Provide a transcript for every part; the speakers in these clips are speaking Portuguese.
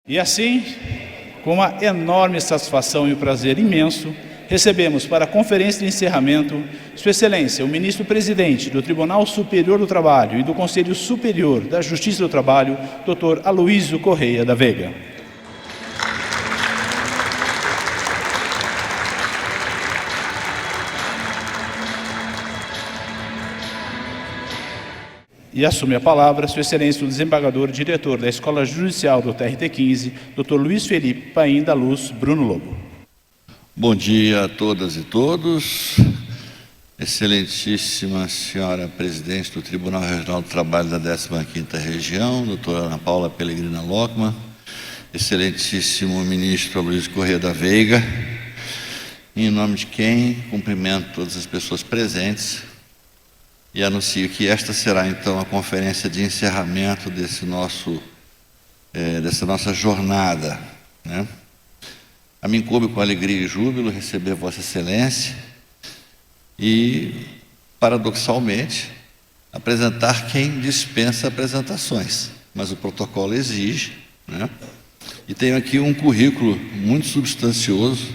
E assim, com uma enorme satisfação e um prazer imenso, recebemos para a conferência de encerramento Sua Excelência, o Ministro-Presidente do Tribunal Superior do Trabalho e do Conselho Superior da Justiça do Trabalho, Dr. Aloísio Correia da Veiga. E assume a palavra Sua Excelência o desembargador diretor da Escola Judicial do TRT-15, Dr. Luiz Felipe Paim da Luz Bruno Lobo. Bom dia a todas e todos. Excelentíssima senhora presidente do Tribunal Regional do Trabalho da 15ª Região, doutora Ana Paula Pellegrina Lockmann, excelentíssimo ministro Aloísio Correia da Veiga, em nome de quem cumprimento todas as pessoas presentes e anuncio que esta será então a conferência de encerramento dessa nossa jornada, né? A mim coube com alegria e júbilo receber Vossa Excelência e, paradoxalmente, apresentar quem dispensa apresentações, mas o protocolo exige, né? E tenho aqui um currículo muito substancioso,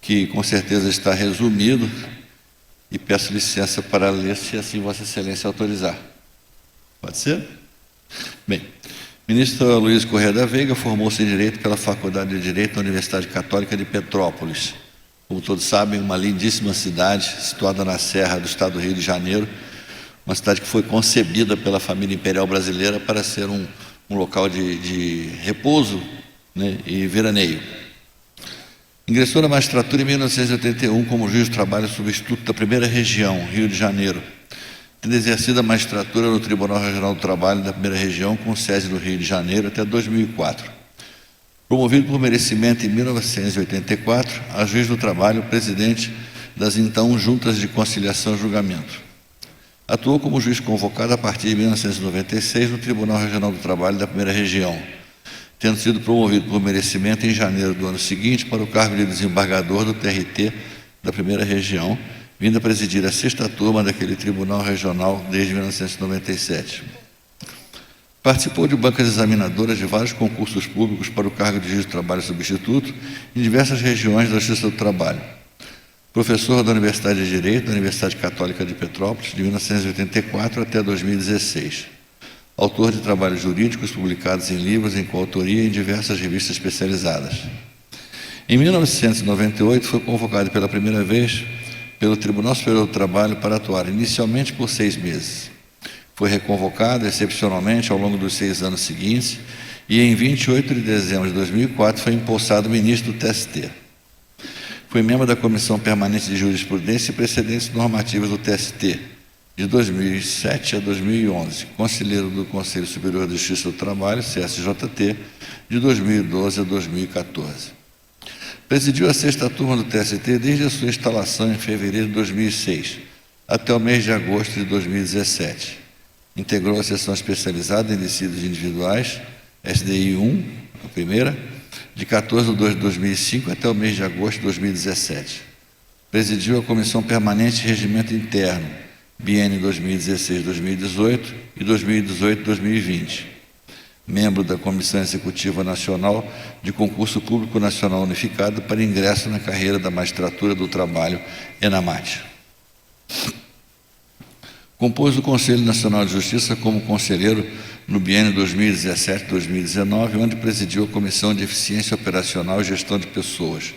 que com certeza está resumido, e peço licença para ler, se assim Vossa Excelência autorizar. Pode ser? Bem, ministro Aloísio Correia da Veiga formou-se em Direito pela Faculdade de Direito da Universidade Católica de Petrópolis. Como todos sabem, uma lindíssima cidade, situada na Serra do Estado do Rio de Janeiro, uma cidade que foi concebida pela família imperial brasileira para ser um local de repouso, né, e veraneio. Ingressou na magistratura em 1981 como juiz do trabalho substituto da 1ª Região, Rio de Janeiro, tendo exercido a magistratura no Tribunal Regional do Trabalho da 1ª Região, com sede no Rio de Janeiro, até 2004. Promovido por merecimento em 1984 a juiz do trabalho, presidente das então Juntas de Conciliação e Julgamento. Atuou como juiz convocado a partir de 1996 no Tribunal Regional do Trabalho da 1ª Região, tendo sido promovido por merecimento em janeiro do ano seguinte para o cargo de desembargador do TRT da 1ª Região, vindo a presidir a 6ª turma daquele Tribunal Regional desde 1997. Participou de bancas examinadoras de vários concursos públicos para o cargo de juiz do trabalho substituto em diversas regiões da Justiça do Trabalho. Professor da Universidade de Direito da Universidade Católica de Petrópolis, de 1984 até 2016. Autor de trabalhos jurídicos publicados em livros em coautoria em diversas revistas especializadas. Em 1998, foi convocado pela primeira vez pelo Tribunal Superior do Trabalho para atuar inicialmente por 6 meses. Foi reconvocado excepcionalmente ao longo dos 6 anos seguintes e em 28 de dezembro de 2004 foi empossado ministro do TST. Foi membro da Comissão Permanente de Jurisprudência e Precedentes Normativos do TST, de 2007 a 2011, conselheiro do Conselho Superior de Justiça do Trabalho, CSJT, de 2012 a 2014. Presidiu a 6ª turma do TST desde a sua instalação em fevereiro de 2006, até o mês de agosto de 2017. Integrou a seção especializada em dissídios individuais, SDI 1, a primeira, de 14 de 2 de 2005 até o mês de agosto de 2017. Presidiu a Comissão Permanente de Regimento Interno, biênio 2016-2018 e 2018-2020. Membro da Comissão Executiva Nacional de Concurso Público Nacional Unificado para ingresso na carreira da Magistratura do Trabalho, ENAMAT. Compôs o Conselho Nacional de Justiça como conselheiro no biênio 2017-2019, onde presidiu a Comissão de Eficiência Operacional e Gestão de Pessoas.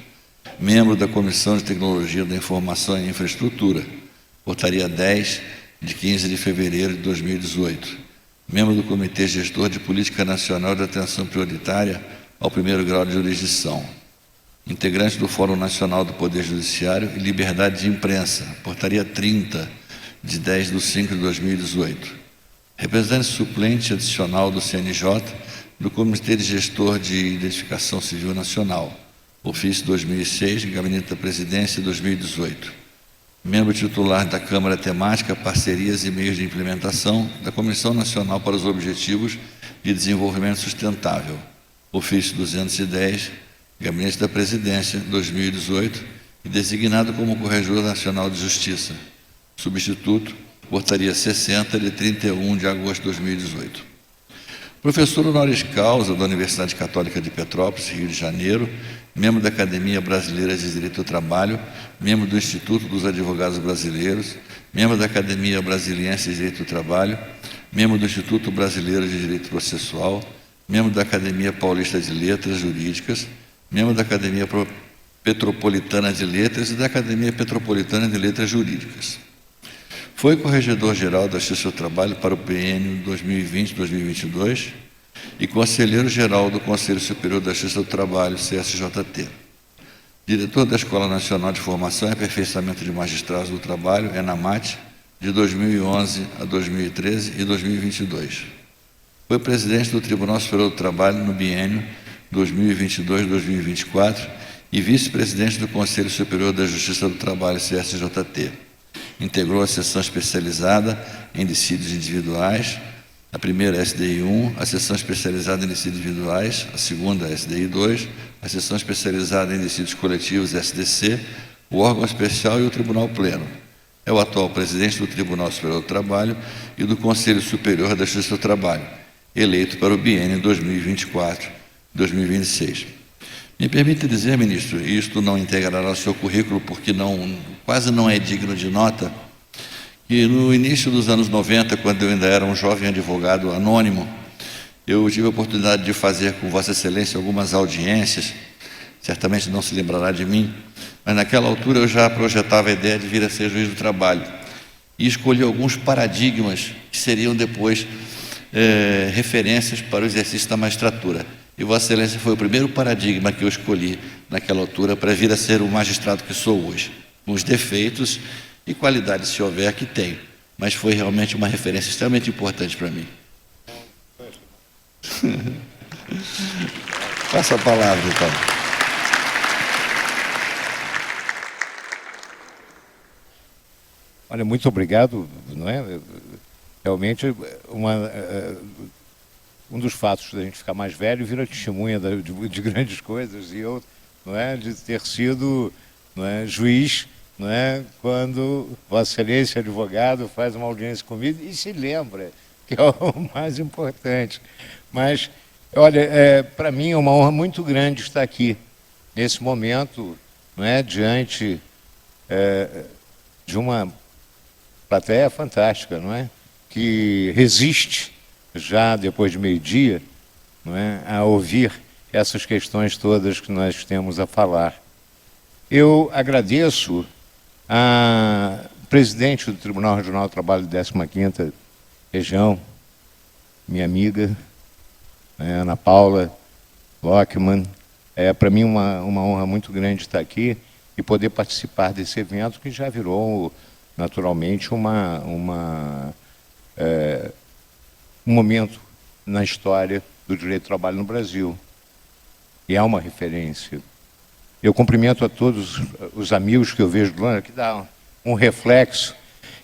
Membro da Comissão de Tecnologia da Informação e Infraestrutura, Portaria 10, de 15 de fevereiro de 2018. Membro do Comitê Gestor de Política Nacional de Atenção Prioritária ao 1º grau de jurisdição. Integrante do Fórum Nacional do Poder Judiciário e Liberdade de Imprensa, Portaria 30, de 10 de 5 de 2018. Representante suplente adicional do CNJ, do Comitê de Gestor de Identificação Civil Nacional, Ofício 2006, Gabinete da Presidência 2018. Membro titular da Câmara Temática, Parcerias e Meios de Implementação da Comissão Nacional para os Objetivos de Desenvolvimento Sustentável, Ofício 210, Gabinete da Presidência, 2018, e designado como Corregedor Nacional de Justiça, substituto, Portaria 60, de 31 de agosto de 2018. Professor honoris causa da Universidade Católica de Petrópolis, Rio de Janeiro, membro da Academia Brasileira de Direito do Trabalho, membro do Instituto dos Advogados Brasileiros, membro da Academia Brasiliense de Direito do Trabalho, membro do Instituto Brasileiro de Direito Processual, membro da Academia Paulista de Letras Jurídicas, membro da Academia Petropolitana de Letras e da Academia Petropolitana de Letras Jurídicas. Foi corregedor-geral da Justiça do Trabalho para o biênio 2020-2022 e conselheiro-geral do Conselho Superior da Justiça do Trabalho, CSJT. Diretor da Escola Nacional de Formação e Aperfeiçoamento de Magistrados do Trabalho, ENAMAT, de 2011 a 2013 e 2022. Foi presidente do Tribunal Superior do Trabalho no biênio 2022-2024 e vice-presidente do Conselho Superior da Justiça do Trabalho, CSJT. Integrou a seção especializada em dissídios individuais, a primeira SDI 1, a seção especializada em dissídios individuais, a segunda SDI 2, a seção especializada em dissídios coletivos SDC, o órgão especial e o Tribunal Pleno. É o atual presidente do Tribunal Superior do Trabalho e do Conselho Superior da Justiça do Trabalho, eleito para o biênio 2024-2026. Me permite dizer, ministro, e isto não integrará o seu currículo porque quase não é digno de nota, que no início dos anos 90, quando eu ainda era um jovem advogado anônimo, eu tive a oportunidade de fazer com Vossa Excelência algumas audiências, certamente não se lembrará de mim, mas naquela altura eu já projetava a ideia de vir a ser juiz do trabalho e escolhi alguns paradigmas que seriam depois referências para o exercício da magistratura. E Vossa Excelência foi o primeiro paradigma que eu escolhi naquela altura para vir a ser o magistrado que sou hoje, com os defeitos e qualidades, se houver, que tenho, mas foi realmente uma referência extremamente importante para mim. Passa a palavra, então. Olha, muito obrigado, não é? Realmente, um dos fatos da gente ficar mais velho vira testemunha de grandes coisas, e eu, não é, de ter sido, não é, juiz, não é, quando Vossa Excelência, advogado, faz uma audiência comigo e se lembra, que é o mais importante. Mas, olha, para mim é uma honra muito grande estar aqui, nesse momento, não é, diante de uma plateia fantástica, não é, que resiste, já depois de meio-dia, não é, a ouvir essas questões todas que nós temos a falar. Eu agradeço a presidente do Tribunal Regional do Trabalho de 15ª Região, minha amiga, Ana Paula Lockman. É para mim uma honra muito grande estar aqui e poder participar desse evento que já virou, naturalmente, um momento na história do direito do trabalho no Brasil. E é uma referência. Eu cumprimento a todos os amigos que eu vejo do ano, que dá um reflexo.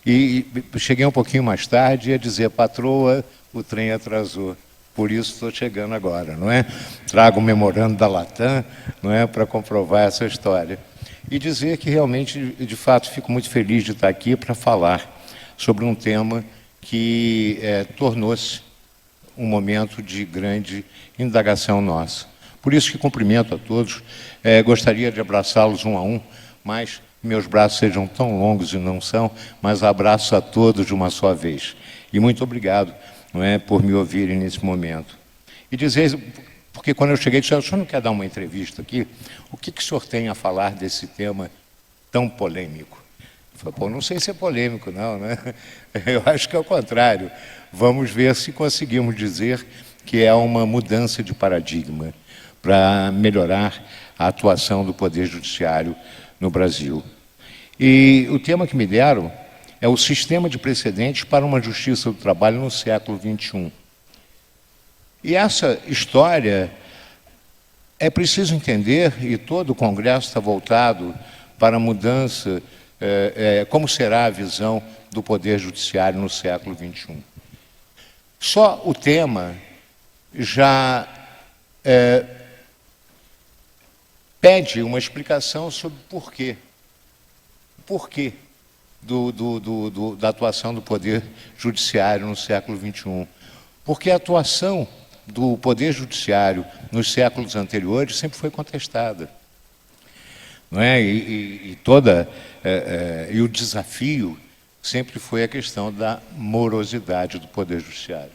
E cheguei um pouquinho mais tarde e ia dizer, patroa, o trem atrasou. Por isso estou chegando agora, não é? Trago o memorando da Latam, não é, para comprovar essa história. E dizer que realmente, de fato, fico muito feliz de estar aqui para falar sobre um tema que tornou-se um momento de grande indagação nossa. Por isso que cumprimento a todos, gostaria de abraçá-los um a um, mas meus braços sejam tão longos e não são, mas abraço a todos de uma só vez. E muito obrigado, não é, por me ouvirem nesse momento. E dizer, porque quando eu cheguei, disse, o senhor não quer dar uma entrevista aqui? O que o senhor tem a falar desse tema tão polêmico? Eu falei, pô, não sei se é polêmico, não, né? Eu acho que é o contrário. Vamos ver se conseguimos dizer que é uma mudança de paradigma para melhorar a atuação do Poder Judiciário no Brasil. E o tema que me deram é o sistema de precedentes para uma justiça do trabalho no século XXI. E essa história é preciso entender, e todo o Congresso está voltado para a mudança, como será a visão do Poder Judiciário no século XXI. Só o tema já pede uma explicação sobre por quê. Por quê da atuação do Poder Judiciário no século XXI? Porque a atuação do Poder Judiciário nos séculos anteriores sempre foi contestada. Não é? E o desafio sempre foi a questão da morosidade do Poder Judiciário.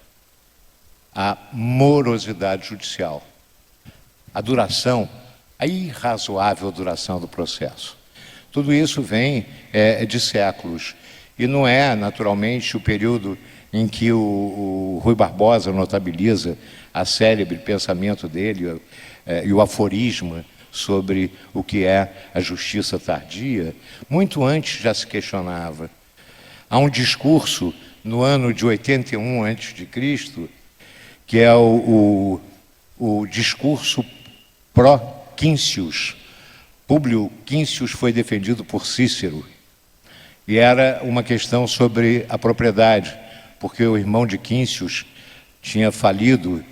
A morosidade judicial. A duração, a irrazoável duração do processo. Tudo isso vem de séculos. E não é, naturalmente, o período em que o Rui Barbosa notabiliza a célebre pensamento dele e o aforisma sobre o que é a justiça tardia. Muito antes já se questionava. Há um discurso no ano de 81 a.C., que é o discurso pró-Quincius. Públio Quincius foi defendido por Cícero. E era uma questão sobre a propriedade, porque o irmão de Quincius tinha falido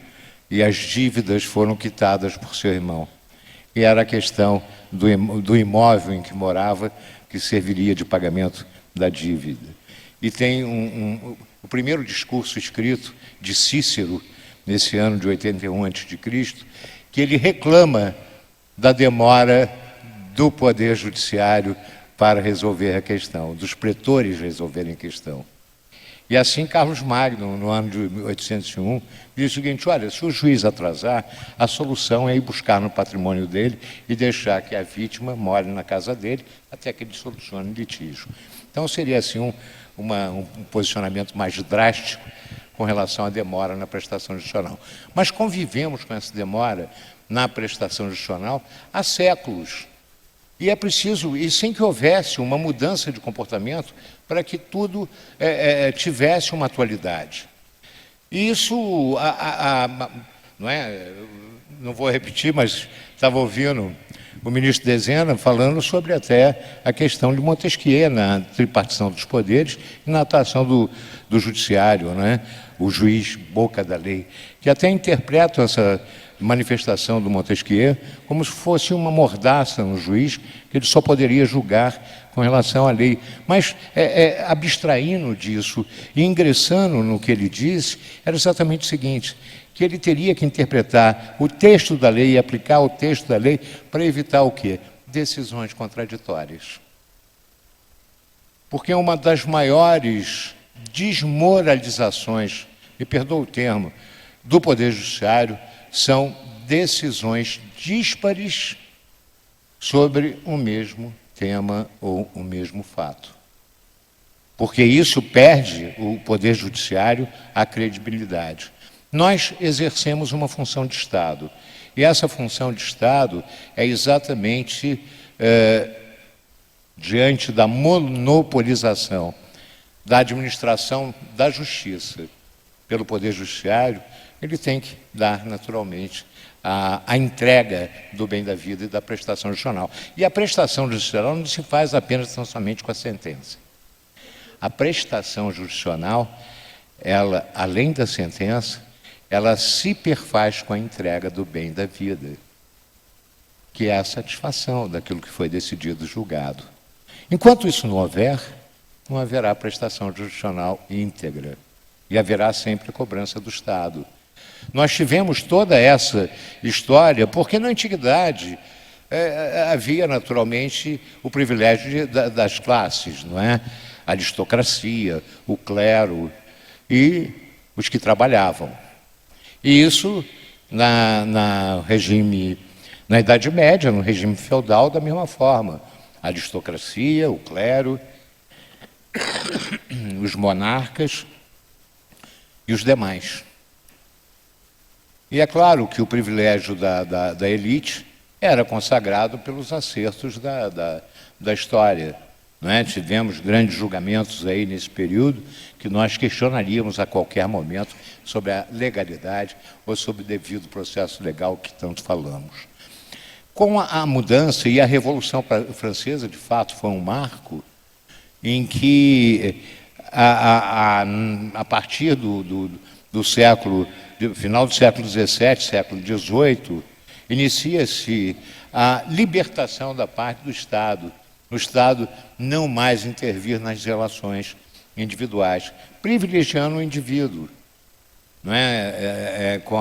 e as dívidas foram quitadas por seu irmão. E era a questão do imóvel em que morava, que serviria de pagamento da dívida. E tem o primeiro discurso escrito de Cícero, nesse ano de 81 a.C., que ele reclama da demora do Poder Judiciário para resolver a questão, dos pretores resolverem a questão. E assim Carlos Magno, no ano de 1801, diz o seguinte: olha, se o juiz atrasar, a solução é ir buscar no patrimônio dele e deixar que a vítima more na casa dele até que ele solucione o litígio. Então seria assim um posicionamento mais drástico com relação à demora na prestação judicional. Mas convivemos com essa demora na prestação judicional há séculos. E é preciso, e sem que houvesse uma mudança de comportamento para que tudo tivesse uma atualidade. E isso, não vou repetir, mas estava ouvindo o ministro Dezena falando sobre até a questão de Montesquieu na tripartição dos poderes e na atuação do judiciário, o juiz boca da lei, que até interpreta essa manifestação do Montesquieu como se fosse uma mordaça no juiz, que ele só poderia julgar com relação à lei. Mas, abstraindo disso e ingressando no que ele disse, era exatamente o seguinte, que ele teria que interpretar o texto da lei e aplicar o texto da lei para evitar o quê? Decisões contraditórias. Porque uma das maiores desmoralizações, me perdoa o termo, do Poder Judiciário são decisões díspares sobre o mesmo tema ou o mesmo fato. Porque isso perde o Poder Judiciário a credibilidade. Nós exercemos uma função de Estado, e essa função de Estado é exatamente diante da monopolização da administração da justiça pelo Poder Judiciário, ele tem que dar, naturalmente, a entrega do bem da vida e da prestação judicional. E a prestação judicional não se faz apenas tão somente com a sentença. A prestação judicional, ela, além da sentença, ela se perfaz com a entrega do bem da vida, que é a satisfação daquilo que foi decidido e julgado. Enquanto isso não houver, não haverá prestação judicional íntegra e haverá sempre a cobrança do Estado. Nós tivemos toda essa história porque na antiguidade havia naturalmente o privilégio das classes, não é? A aristocracia, o clero e os que trabalhavam. E isso na Idade Média, no regime feudal, da mesma forma. A aristocracia, o clero, os monarcas e os demais. E é claro que o privilégio da elite era consagrado pelos acertos da história. Não é? Tivemos grandes julgamentos aí nesse período que nós questionaríamos a qualquer momento sobre a legalidade ou sobre o devido processo legal que tanto falamos. Com a mudança e a Revolução Francesa, de fato, foi um marco em que, a partir do século, final do século XVII, século XVIII, inicia-se a libertação da parte do Estado, o Estado não mais intervir nas relações individuais, privilegiando o indivíduo. não com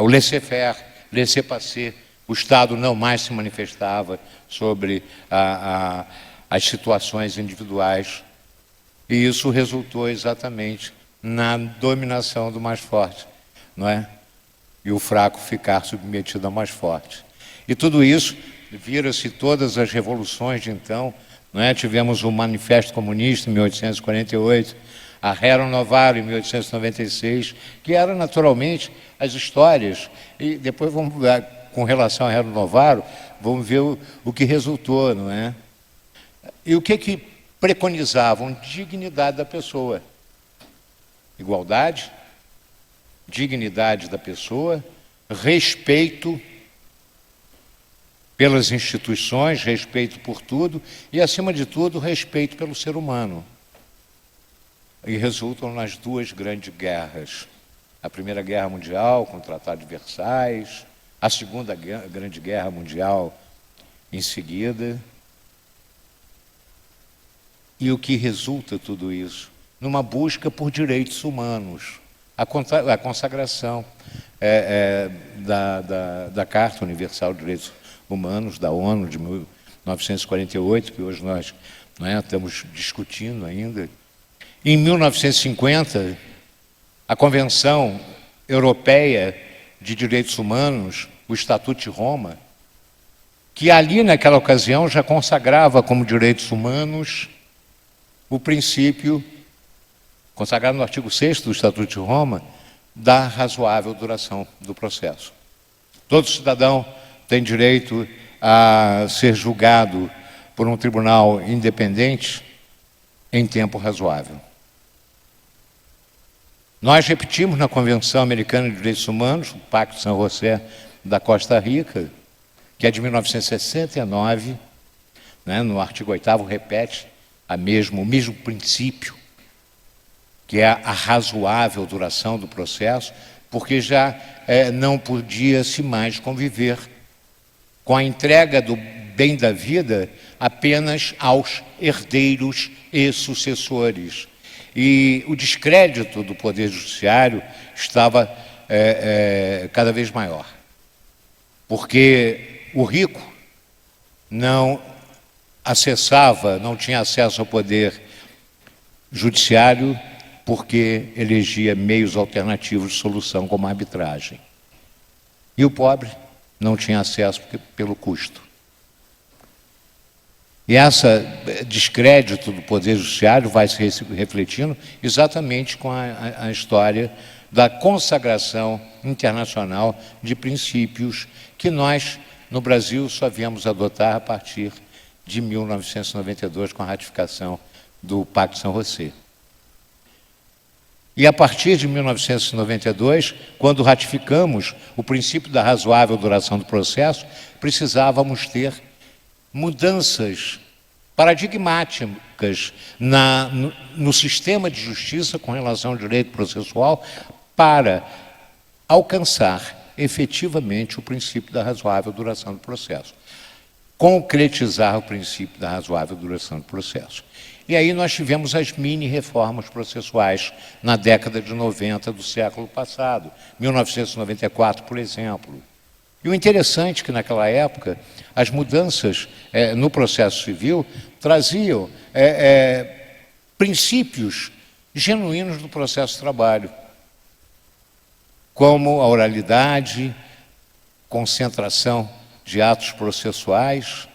o laissez-faire, laissez-passer. O Estado não mais se manifestava sobre as situações individuais. E isso resultou exatamente na dominação do mais forte, não é? E o fraco ficar submetido ao mais forte. E tudo isso vira-se todas as revoluções de então, não é? Tivemos o Manifesto Comunista em 1848, a Rerum Novarum em 1896, que eram naturalmente as histórias. E depois vamos ver, com relação a Rerum Novarum, vamos ver o que resultou, não é? E o que preconizavam? Dignidade da pessoa. Igualdade, dignidade da pessoa, respeito pelas instituições, respeito por tudo e, acima de tudo, respeito pelo ser humano. E resultam nas duas grandes guerras. A Primeira Guerra Mundial, com o Tratado de Versailles, a Segunda Grande Guerra Mundial em seguida. E o que resulta tudo isso? Numa busca por direitos humanos. A consagração da Carta Universal de Direitos Humanos, da ONU, de 1948, que hoje nós estamos discutindo ainda. Em 1950, a Convenção Europeia de Direitos Humanos, o Estatuto de Roma, que ali naquela ocasião já consagrava como direitos humanos o princípio, consagrado no artigo 6º do Estatuto de Roma, da razoável duração do processo. Todo cidadão tem direito a ser julgado por um tribunal independente em tempo razoável. Nós repetimos na Convenção Americana de Direitos Humanos, o Pacto de San José da Costa Rica, que é de 1969, né, no artigo 8º repete o mesmo princípio, que é a razoável duração do processo, porque já não podia-se mais conviver com a entrega do bem da vida apenas aos herdeiros e sucessores. E o descrédito do Poder Judiciário estava cada vez maior, porque o rico não tinha acesso ao Poder Judiciário porque elegia meios alternativos de solução, como a arbitragem. E o pobre não tinha acesso pelo custo. E esse descrédito do Poder Judiciário vai se refletindo exatamente com a história da consagração internacional de princípios que nós, no Brasil, só viemos adotar a partir de 1992, com a ratificação do Pacto de San José. E a partir de 1992, quando ratificamos o princípio da razoável duração do processo, precisávamos ter mudanças paradigmáticas no sistema de justiça com relação ao direito processual para alcançar efetivamente o princípio da razoável duração do processo. Concretizar o princípio da razoável duração do processo. E aí nós tivemos as mini-reformas processuais na década de 90 do século passado, 1994, por exemplo. E o interessante é que, naquela época, as mudanças no processo civil traziam princípios genuínos do processo de trabalho, como a oralidade, concentração de atos processuais,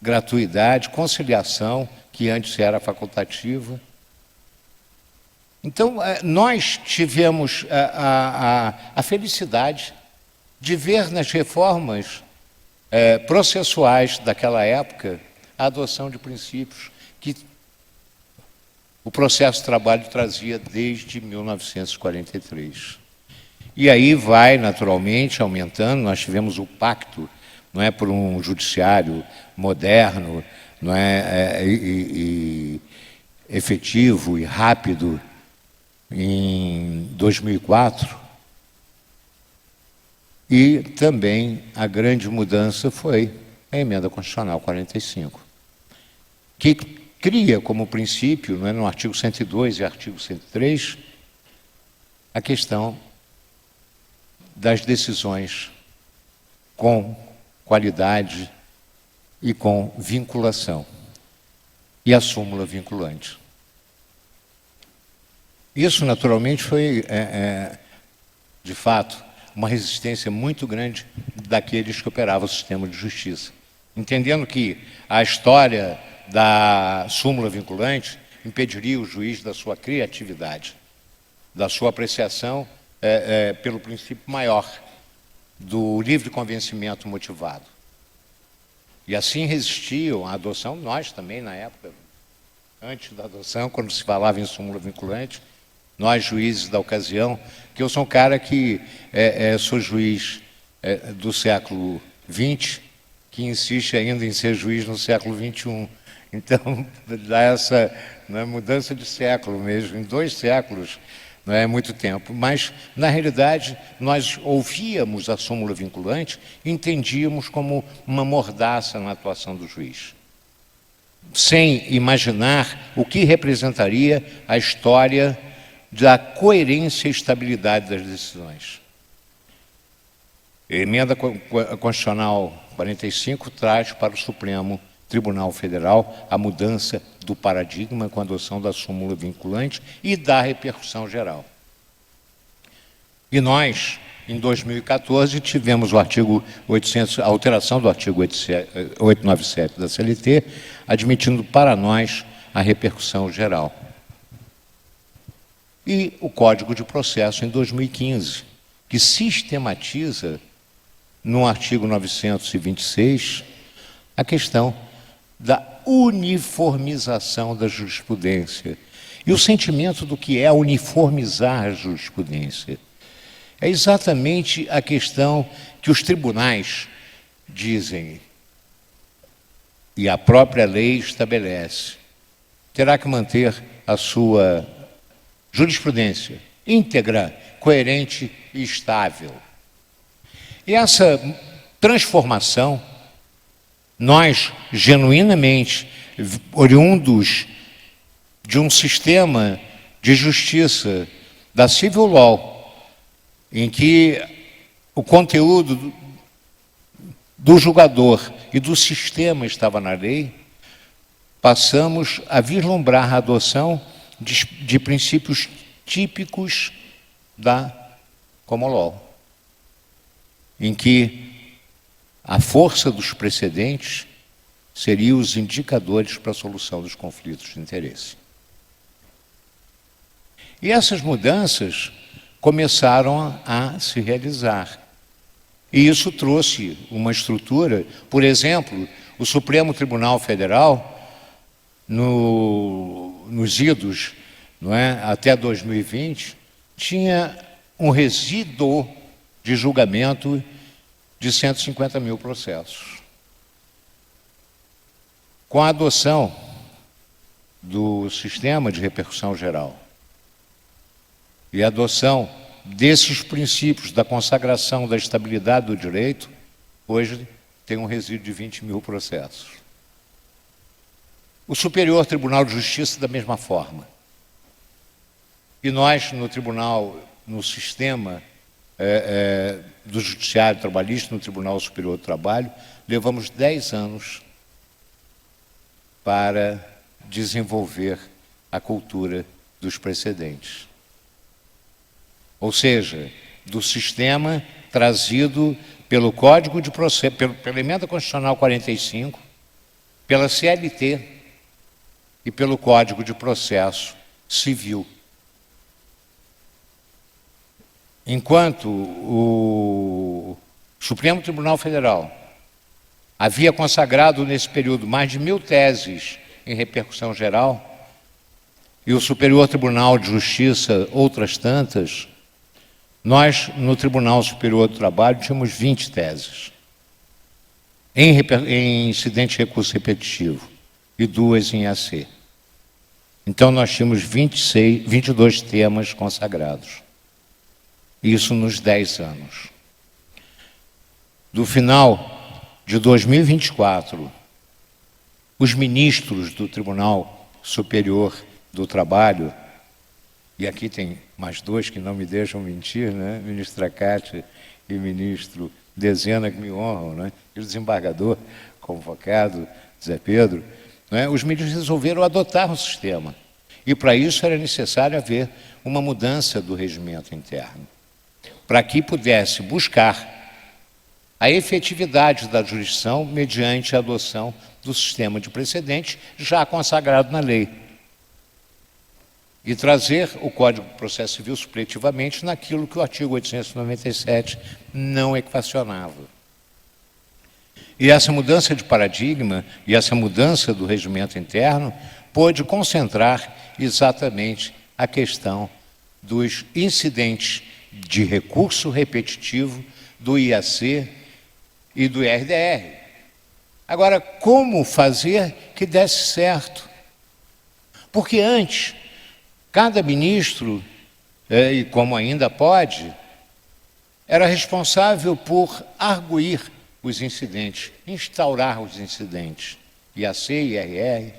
gratuidade, conciliação, que antes era facultativa. Então, nós tivemos a felicidade de ver nas reformas processuais daquela época a adoção de princípios que o processo de trabalho trazia desde 1943. E aí vai, naturalmente, aumentando. Nós tivemos o pacto, não é, por um judiciário moderno, não é, e efetivo e rápido em 2004. E também a grande mudança foi a Emenda Constitucional 45, que cria como princípio, não é, no artigo 102 e artigo 103, a questão das decisões com qualidade e com vinculação, e a súmula vinculante. Isso, naturalmente, foi, de fato, uma resistência muito grande daqueles que operavam o sistema de justiça, entendendo que a história da súmula vinculante impediria o juiz da sua criatividade, da sua apreciação pelo princípio maior do livre convencimento motivado. E assim resistiam à adoção, nós também, na época, antes da adoção, quando se falava em súmula vinculante, nós, juízes da ocasião, que eu sou um cara que sou juiz do século XX, que insiste ainda em ser juiz no século XXI. Então, dá essa mudança de século mesmo, em 2 séculos, não é muito tempo. Mas, na realidade, nós ouvíamos a súmula vinculante e entendíamos como uma mordaça na atuação do juiz, sem imaginar o que representaria a história da coerência e estabilidade das decisões. A Emenda Constitucional 45 traz para o Supremo Tribunal Federal a mudança do paradigma com a adoção da súmula vinculante e da repercussão geral. E nós, em 2014, tivemos o artigo 800, a alteração do artigo 897 da CLT, admitindo para nós a repercussão geral. E o Código de Processo, em 2015, que sistematiza, no artigo 926, a questão da uniformização da jurisprudência. E o sentimento do que é uniformizar a jurisprudência é exatamente a questão que os tribunais dizem, e a própria lei estabelece, terá que manter a sua jurisprudência íntegra, coerente e estável. E essa transformação, nós, genuinamente, oriundos de um sistema de justiça da civil law, em que o conteúdo do julgador e do sistema estava na lei, passamos a vislumbrar a adoção de princípios típicos da common law, em que a força dos precedentes seriam os indicadores para a solução dos conflitos de interesse. E essas mudanças começaram a se realizar. E isso trouxe uma estrutura, por exemplo, o Supremo Tribunal Federal, nos idos, não é, até 2020, tinha um resíduo de julgamento de 150 mil processos. Com a adoção do sistema de repercussão geral e a adoção desses princípios da consagração da estabilidade do direito, hoje tem um resíduo de 20 mil processos. O Superior Tribunal de Justiça, da mesma forma. E nós, no tribunal, no sistema do Judiciário Trabalhista, no Tribunal Superior do Trabalho, levamos 10 anos para desenvolver a cultura dos precedentes. Ou seja, do sistema trazido pelo Código de Processo, pela Emenda Constitucional 45, pela CLT e pelo Código de Processo Civil. Enquanto o Supremo Tribunal Federal havia consagrado nesse período mais de 1000 teses em repercussão geral, e o Superior Tribunal de Justiça outras tantas, nós, no Tribunal Superior do Trabalho, tínhamos 20 teses em incidente de recurso repetitivo e 2 em AC. Então, nós tínhamos 22 temas consagrados. Isso nos 10 anos. Do final de 2024, os ministros do Tribunal Superior do Trabalho e aqui tem mais dois que não me deixam mentir, né? Ministro Tracati e ministro Dezena, que me honram, né? E o desembargador convocado, Zé Pedro, né? Os ministros resolveram adotar um sistema. E para isso era necessário haver uma mudança do regimento interno, para que pudesse buscar a efetividade da jurisdição mediante a adoção do sistema de precedentes já consagrado na lei e trazer o Código de Processo Civil supletivamente naquilo que o artigo 897 não equacionava. E essa mudança de paradigma e essa mudança do regimento interno pôde concentrar exatamente a questão dos incidentes de recurso repetitivo do IAC e do IRDR. Agora, como fazer que desse certo? Porque antes, cada ministro, e como ainda pode, era responsável por arguir os incidentes, instaurar os incidentes, IAC, IRR.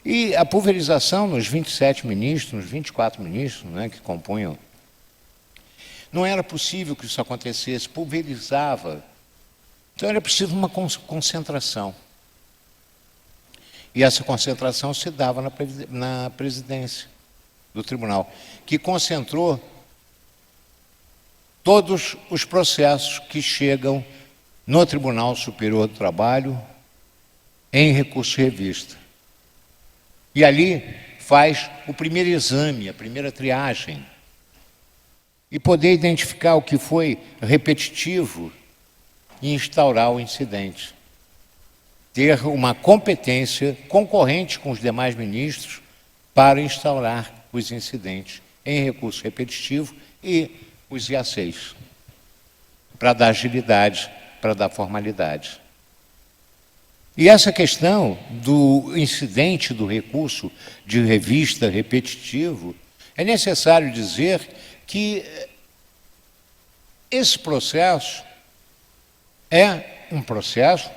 E a pulverização nos 27 ministros, nos 24 ministros, né, que compunham, não era possível que isso acontecesse, pulverizava. Então era preciso uma concentração. E essa concentração se dava na presidência do tribunal, que concentrou todos os processos que chegam no Tribunal Superior do Trabalho em recurso revista. E ali faz o primeiro exame, a primeira triagem, e poder identificar o que foi repetitivo e instaurar o incidente. Ter uma competência concorrente com os demais ministros para instaurar os incidentes em recurso repetitivo e os IACs, para dar agilidade, para dar formalidade. E essa questão do incidente do recurso de revista repetitivo, é necessário dizer que esse processo é um processo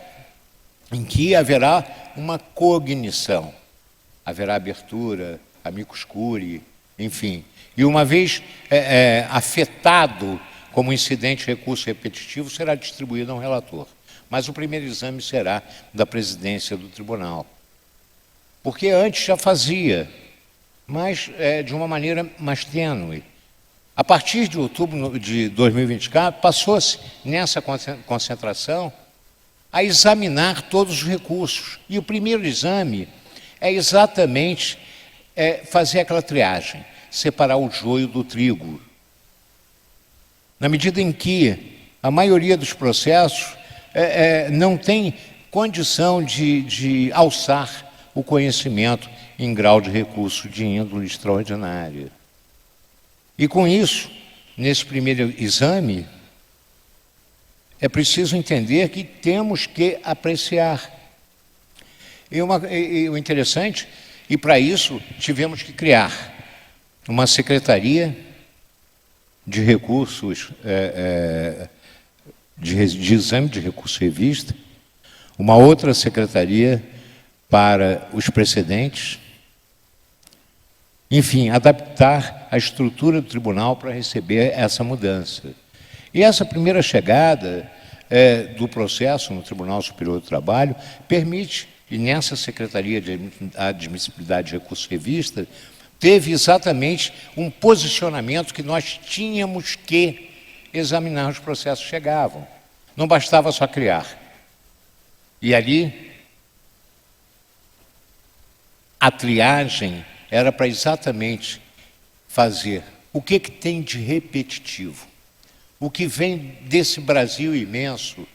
em que haverá uma cognição, haverá abertura, amicus curiae, enfim. E uma vez afetado como incidente de recurso repetitivo, será distribuído a um relator. Mas o primeiro exame será da presidência do tribunal. Porque antes já fazia, mas de uma maneira mais tênue. A partir de outubro de 2024, passou-se nessa concentração a examinar todos os recursos. E o primeiro exame é exatamente fazer aquela triagem, separar o joio do trigo. Na medida em que a maioria dos processos não tem condição de alçar o conhecimento em grau de recurso de índole extraordinária. E com isso, nesse primeiro exame, é preciso entender que temos que apreciar. E o interessante, e para isso tivemos que criar uma secretaria de recursos, de exame de recurso revista, uma outra secretaria para os precedentes, enfim, adaptar a estrutura do tribunal para receber essa mudança. E essa primeira chegada do processo no Tribunal Superior do Trabalho permite, e nessa Secretaria de Admissibilidade de Recurso Revista, teve exatamente um posicionamento que nós tínhamos que examinar os processos que chegavam. Não bastava só criar. E ali, a triagem era para exatamente fazer o que tem de repetitivo, o que vem desse Brasil imenso,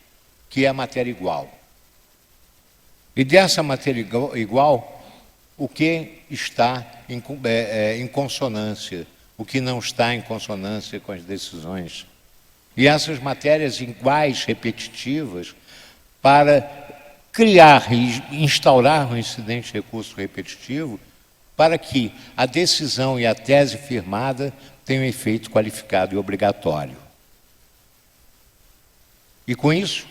que é a matéria igual. E dessa matéria igual, o que está em consonância, o que não está em consonância com as decisões. E essas matérias iguais, repetitivas, para criar e instaurar um incidente de recurso repetitivo, para que a decisão e a tese firmada tenham efeito qualificado e obrigatório. E com isso,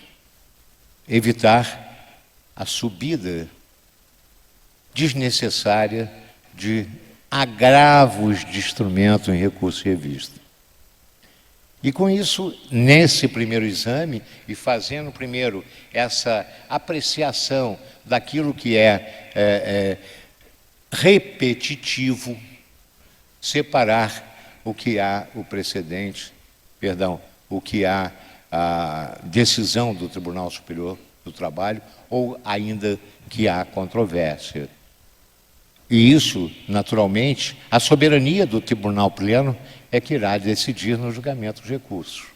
evitar a subida desnecessária de agravos de instrumento em recurso e revista. E com isso, nesse primeiro exame, e fazendo primeiro essa apreciação daquilo que é repetitivo, separar o que há o precedente, o que há a decisão do Tribunal Superior do Trabalho, ou ainda que há controvérsia. E isso, naturalmente, a soberania do Tribunal Pleno é que irá decidir no julgamento dos recursos.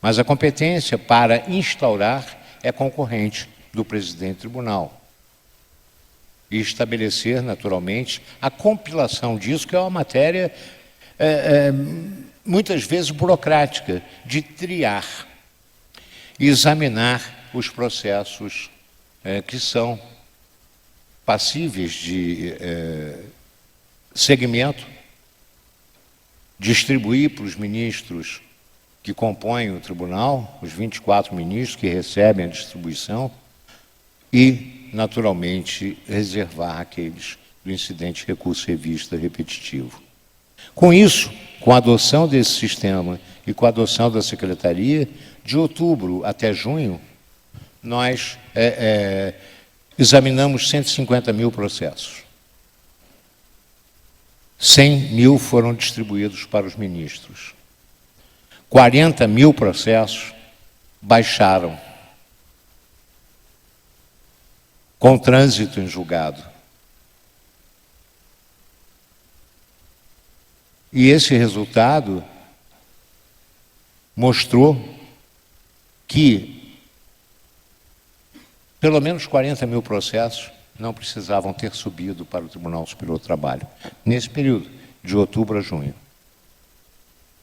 Mas a competência para instaurar é concorrente do presidente do tribunal. E estabelecer, naturalmente, a compilação disso, que é uma matéria muitas vezes burocrática, de triar e examinar os processos que são passíveis de segmento, distribuir para os ministros que compõem o tribunal, os 24 ministros que recebem a distribuição, e, naturalmente, reservar aqueles do incidente recurso revista repetitivo. Com isso, com a adoção desse sistema e com a adoção da Secretaria, de outubro até junho, nós examinamos 150 mil processos. 100 mil foram distribuídos para os ministros. 40 mil processos baixaram, com trânsito em julgado. E esse resultado mostrou que pelo menos 40 mil processos não precisavam ter subido para o Tribunal Superior do Trabalho, nesse período, de outubro a junho.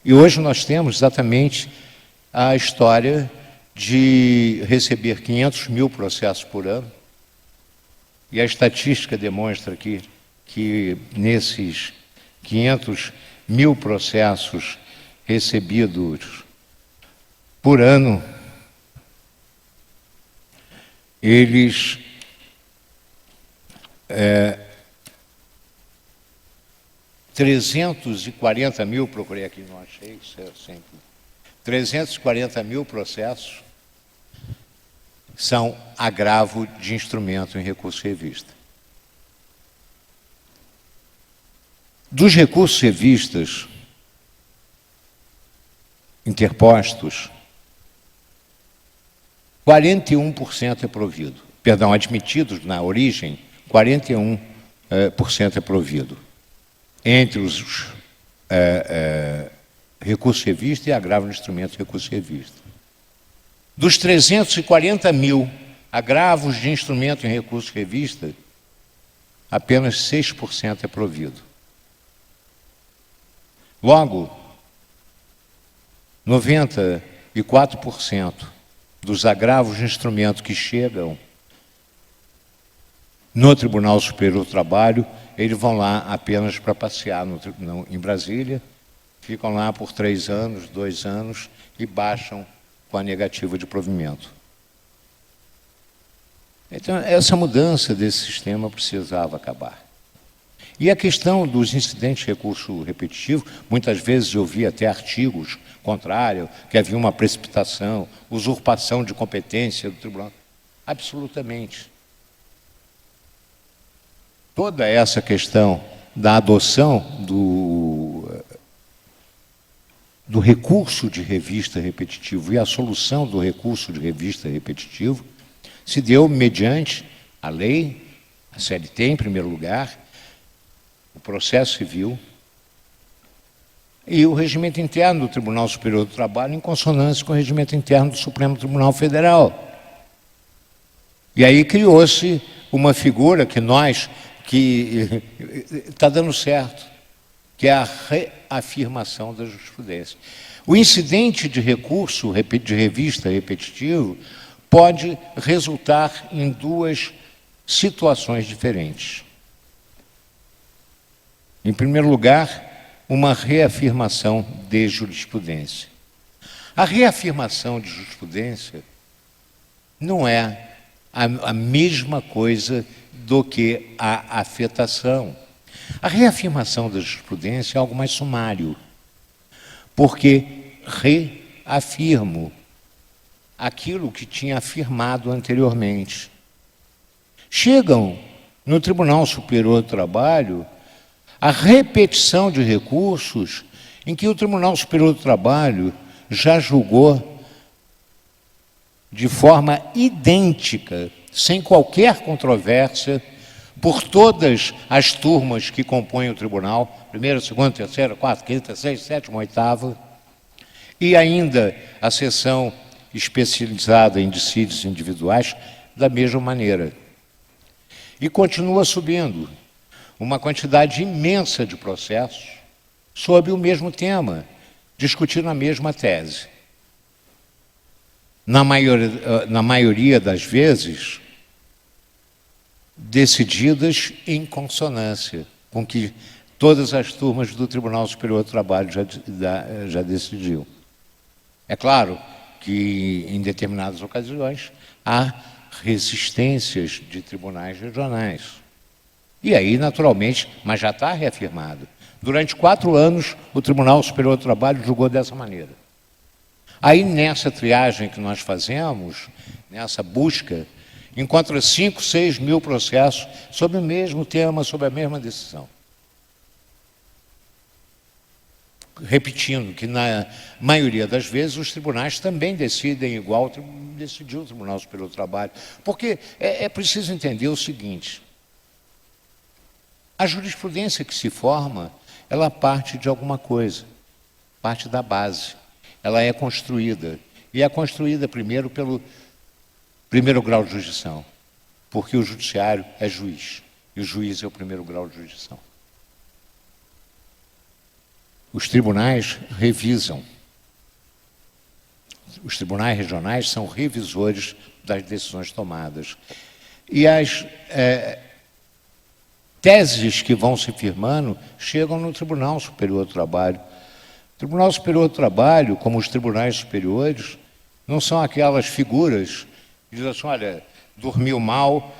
E hoje nós temos exatamente a história de receber 500 mil processos por ano, e a estatística demonstra que nesses 500 mil processos recebidos por ano, eles 340 mil, procurei aqui, não achei, isso é sempre. 340 mil processos são agravo de instrumento em recurso revista. Dos recursos revistas interpostos, 41% é provido. Perdão, admitidos na origem, 41% é provido. Entre os recursos revista e agravo de instrumento de recurso revista. Dos 340 mil agravos de instrumento em recurso revista, apenas 6% é provido. Logo, 94% dos agravos de instrumento que chegam no Tribunal Superior do Trabalho, eles vão lá apenas para passear em Brasília, ficam lá por 3 anos, 2 anos e baixam com a negativa de provimento. Então, essa mudança desse sistema precisava acabar. E a questão dos incidentes de recurso repetitivo, muitas vezes eu vi até artigos contrários, que havia uma precipitação, usurpação de competência do tribunal. Absolutamente. Toda essa questão da adoção do recurso de revista repetitivo e a solução do recurso de revista repetitivo se deu mediante a lei, a CLT em primeiro lugar, o processo civil e o regimento interno do Tribunal Superior do Trabalho em consonância com o regimento interno do Supremo Tribunal Federal. E aí criou-se uma figura que está dando certo, que é a reafirmação da jurisprudência. O incidente de recurso de revista repetitivo pode resultar em 2 situações diferentes. Em primeiro lugar, uma reafirmação de jurisprudência. A reafirmação de jurisprudência não é a mesma coisa do que a afetação. A reafirmação da jurisprudência é algo mais sumário, porque reafirmo aquilo que tinha afirmado anteriormente. Chegam no Tribunal Superior do Trabalho a repetição de recursos em que o Tribunal Superior do Trabalho já julgou de forma idêntica, sem qualquer controvérsia, por todas as turmas que compõem o tribunal, primeira, segunda, terceira, quarta, quinta, sexta, sétima, oitava, e ainda a seção especializada em dissídios individuais, da mesma maneira. E continua subindo uma quantidade imensa de processos sobre o mesmo tema, discutindo a mesma tese. Na maioria das vezes, decididas em consonância com que todas as turmas do Tribunal Superior do Trabalho já decidiu. É claro que, em determinadas ocasiões, há resistências de tribunais regionais. E aí, naturalmente, mas já está reafirmado. Durante 4 anos, o Tribunal Superior do Trabalho julgou dessa maneira. Aí, nessa triagem que nós fazemos, nessa busca, encontra 5, 6 mil processos sobre o mesmo tema, sobre a mesma decisão. Repetindo que, na maioria das vezes, os tribunais também decidem igual decidiu o Tribunal Superior do Trabalho. Porque é preciso entender o seguinte: a jurisprudência que se forma, ela parte de alguma coisa, parte da base. Ela é construída, e é construída primeiro pelo primeiro grau de jurisdição, porque o judiciário é juiz, e o juiz é o primeiro grau de jurisdição. Os tribunais revisam. Os tribunais regionais são revisores das decisões tomadas. E as teses que vão se firmando chegam no Tribunal Superior do Trabalho. O Tribunal Superior do Trabalho, como os tribunais superiores, não são aquelas figuras que dizem assim: olha, dormiu mal,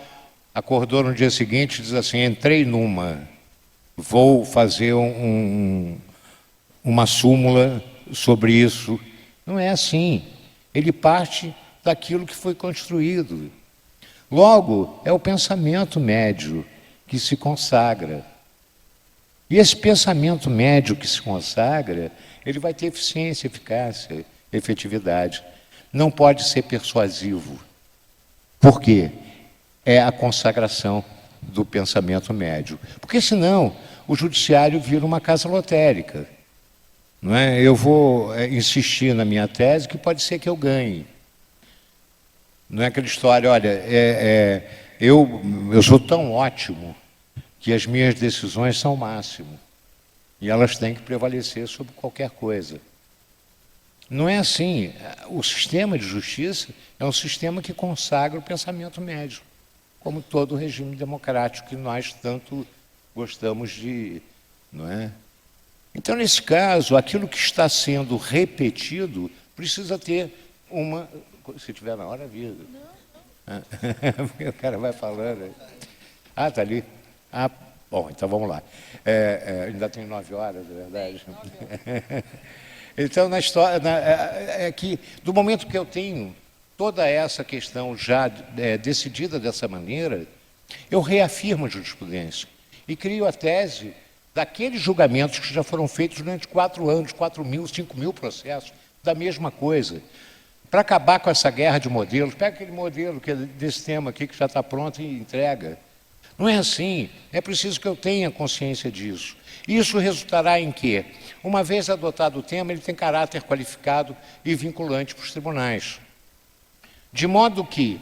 acordou no dia seguinte e diz assim: entrei numa, vou fazer uma súmula sobre isso. Não é assim. Ele parte daquilo que foi construído. Logo, é o pensamento médio que se consagra. E esse pensamento médio que se consagra, ele vai ter eficiência, eficácia, efetividade. Não pode ser persuasivo. Por quê? É a consagração do pensamento médio. Porque senão o judiciário vira uma casa lotérica. Não é? Eu vou insistir na minha tese que pode ser que eu ganhe. Não é aquela história, olha, eu sou tão ótimo que as minhas decisões são o máximo. E elas têm que prevalecer sobre qualquer coisa. Não é assim. O sistema de justiça é um sistema que consagra o pensamento médio, como todo regime democrático que nós tanto gostamos de... não é? Então, nesse caso, aquilo que está sendo repetido precisa ter uma... Se tiver na hora, avisa. Não. Porque o cara vai falando. Ah, está ali. Ah, bom, então vamos lá. Ainda tem 9 horas, é verdade. Então, na história, é que, do momento que eu tenho toda essa questão já decidida dessa maneira, eu reafirmo a jurisprudência e crio a tese daqueles julgamentos que já foram feitos durante 4 anos, 4 mil, 5 mil processos, da mesma coisa. Para acabar com essa guerra de modelos, pega aquele modelo que é desse tema aqui, que já está pronto e entrega. Não é assim. É preciso que eu tenha consciência disso. Isso resultará em quê? Uma vez adotado o tema, ele tem caráter qualificado e vinculante para os tribunais. De modo que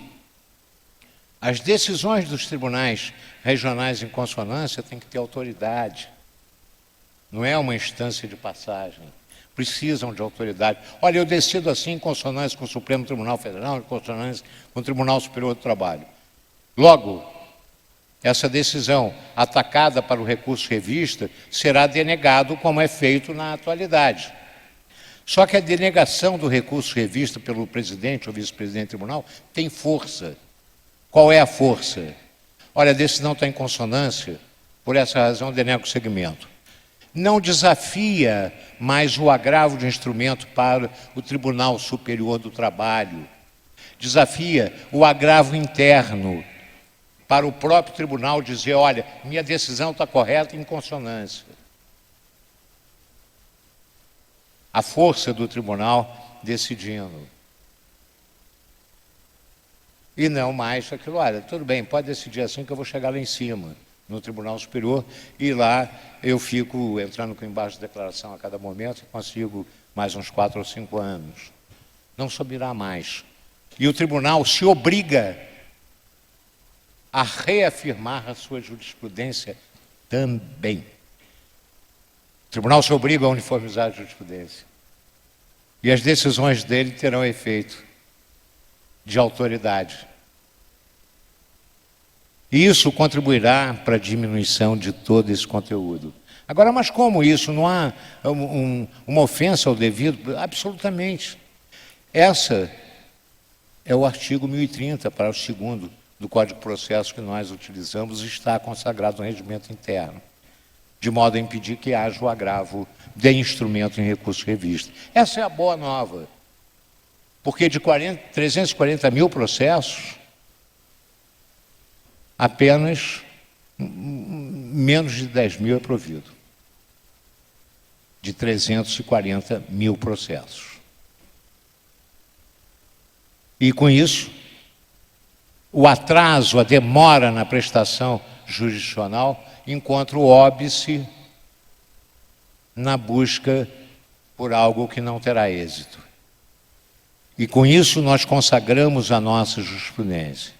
as decisões dos tribunais regionais em consonância têm que ter autoridade. Não é uma instância de passagem. Precisam de autoridade. Olha, eu decido assim em consonância com o Supremo Tribunal Federal, em consonância com o Tribunal Superior do Trabalho. Logo, essa decisão atacada para o recurso revista será denegado, como é feito na atualidade. Só que a denegação do recurso revista pelo presidente ou vice-presidente do tribunal tem força. Qual é a força? Olha, a decisão está em consonância Por essa razão, denego o segmento. Não desafia mais o agravo de instrumento para o Tribunal Superior do Trabalho. Desafia o agravo interno para o próprio tribunal dizer, olha, minha decisão está correta e em consonância. A força do tribunal decidindo. E não mais aquilo, olha, tudo bem, pode decidir assim que eu vou chegar lá em cima, no Tribunal Superior, e lá eu fico entrando com embaixo de declaração a cada momento e consigo mais uns 4 ou 5 anos. Não subirá mais. E o tribunal se obriga a reafirmar a sua jurisprudência também. O tribunal se obriga a uniformizar a jurisprudência. E as decisões dele terão efeito de autoridade. E isso contribuirá para a diminuição de todo esse conteúdo. Agora, mas como isso? Não há uma ofensa ao devido? Absolutamente. Essa é o artigo 1030, parágrafo 2º do Código de Processo que nós utilizamos, está consagrado no regimento interno, de modo a impedir que haja o agravo de instrumento em recurso revista. Essa é a boa nova. Porque de 340 mil processos, apenas menos de 10 mil é provido. De 340 mil processos. E com isso, o atraso, a demora na prestação jurisdicional encontra o óbice na busca por algo que não terá êxito. E com isso nós consagramos a nossa jurisprudência.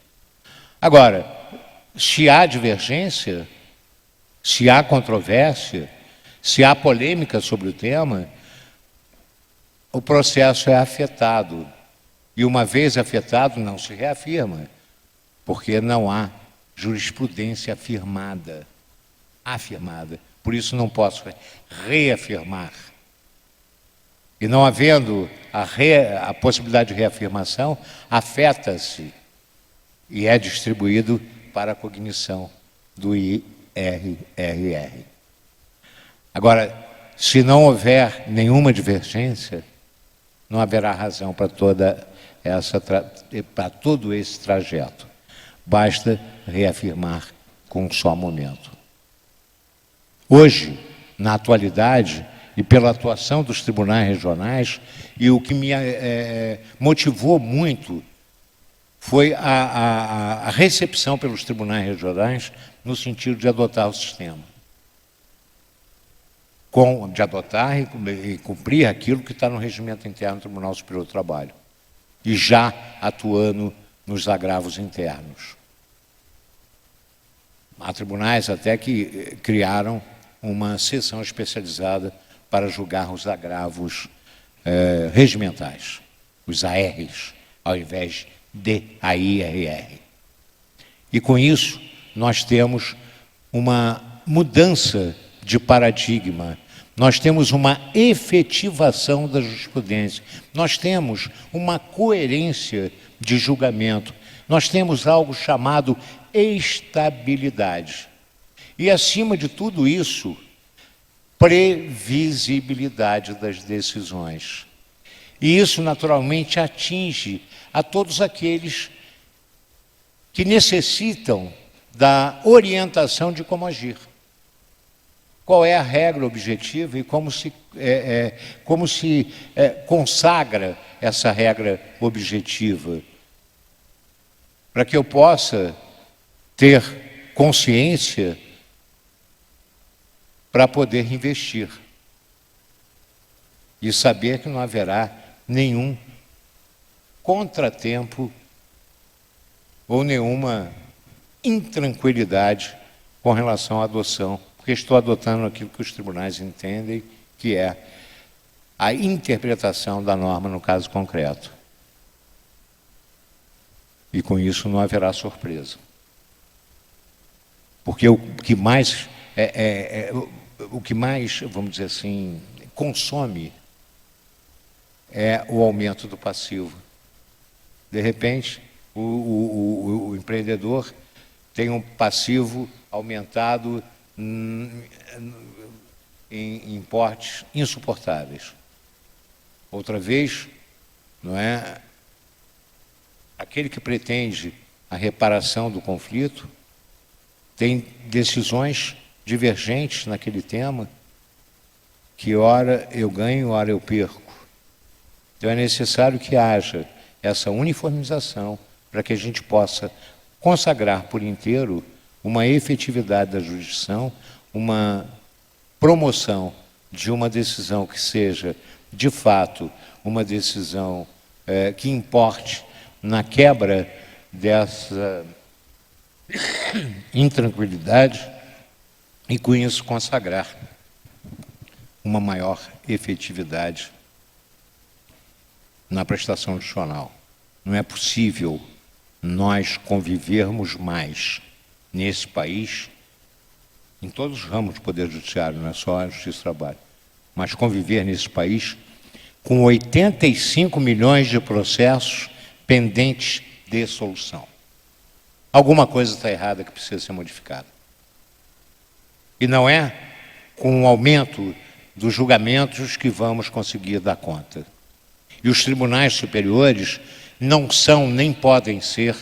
Agora, se há divergência, se há controvérsia, se há polêmica sobre o tema, o processo é afetado. E uma vez afetado, não se reafirma, porque não há jurisprudência afirmada. Por isso não posso reafirmar. E não havendo a possibilidade de reafirmação, afeta-se e é distribuído para a cognição do IRRR. Agora, se não houver nenhuma divergência, não haverá razão para todo esse trajeto. Basta reafirmar com um só momento. Hoje, na atualidade, e pela atuação dos tribunais regionais, e o que me motivou muito foi a recepção pelos tribunais regionais no sentido de adotar o sistema. De adotar e cumprir aquilo que está no regimento interno do Tribunal Superior do Trabalho. E já atuando nos agravos internos. Há tribunais até que criaram uma seção especializada para julgar os agravos regimentais, os ARs, ao invés de AIRR. E com isso, nós temos uma mudança de paradigma, nós temos uma efetivação da jurisprudência, nós temos uma coerência de julgamento, nós temos algo chamado estabilidade. E, acima de tudo isso, previsibilidade das decisões. E isso, naturalmente, atinge a todos aqueles que necessitam da orientação de como agir. Qual é a regra objetiva e como se consagra essa regra objetiva? Para que eu possa ter consciência para poder investir e saber que não haverá nenhum contratempo ou nenhuma intranquilidade com relação à adoção, porque estou adotando aquilo que os tribunais entendem que é a interpretação da norma no caso concreto. E com isso não haverá surpresa. Porque o que mais vamos dizer assim, consome é o aumento do passivo. De repente, o empreendedor tem um passivo aumentado em importes insuportáveis. Outra vez, não é, aquele que pretende a reparação do conflito tem decisões divergentes naquele tema, que ora eu ganho, ora eu perco. Então é necessário que haja essa uniformização para que a gente possa consagrar por inteiro uma efetividade da jurisdição, uma promoção de uma decisão que seja, de fato, uma decisão que importe na quebra dessa intranquilidade e, com isso, consagrar uma maior efetividade na prestação judicional. Não é possível nós convivermos mais nesse país, em todos os ramos do Poder Judiciário, não é só a Justiça do Trabalho, mas conviver nesse país com 85 milhões de processos pendentes de solução. Alguma coisa está errada que precisa ser modificada. E não é com o aumento dos julgamentos que vamos conseguir dar conta. E os tribunais superiores não são nem podem ser